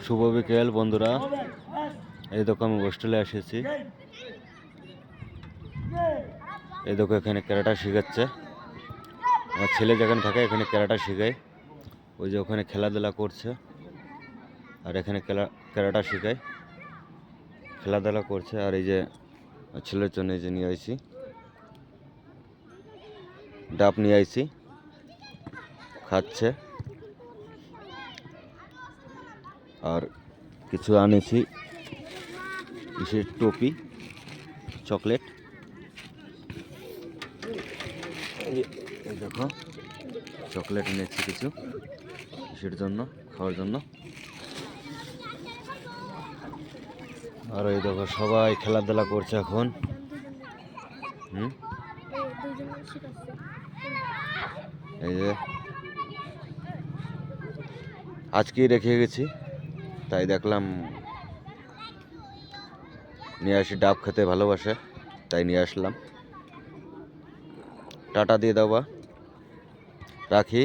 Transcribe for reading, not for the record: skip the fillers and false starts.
শুভ বিকেল বন্ধুরা, এই দেখো আমি হোস্টেলে এসেছি। এই দেখো এখানে ক্যারাটা শিখাচ্ছে। আমার ছেলে যেখানে থাকে এখানে ক্যারাটা শেখায়। ওই যে ওখানে খেলাধুলা করছে আর এখানে ক্যারাটা শেখায়, খেলাধুলা করছে। আর এই যে ছেলের জন্য এই যে নিয়ে আইছি, ডাব নিয়ে আইছি, খাচ্ছে। আর কিছু আনেছি, কিসের টপি, চকলেট। এই দেখো চকলেট এনেছি কিছু, কিসের জন্য, খাওয়ার জন্য। আর এই দেখো সবাই খেলাধুলা করছে এখন। এই যে আজকেই রেখে গেছি, তাই দেখলাম নিয়ে আসি। ডাব খেতে ভালোবাসে তাই নিয়ে আসলাম। টাটা দিয়ে দাও বা, রাখি।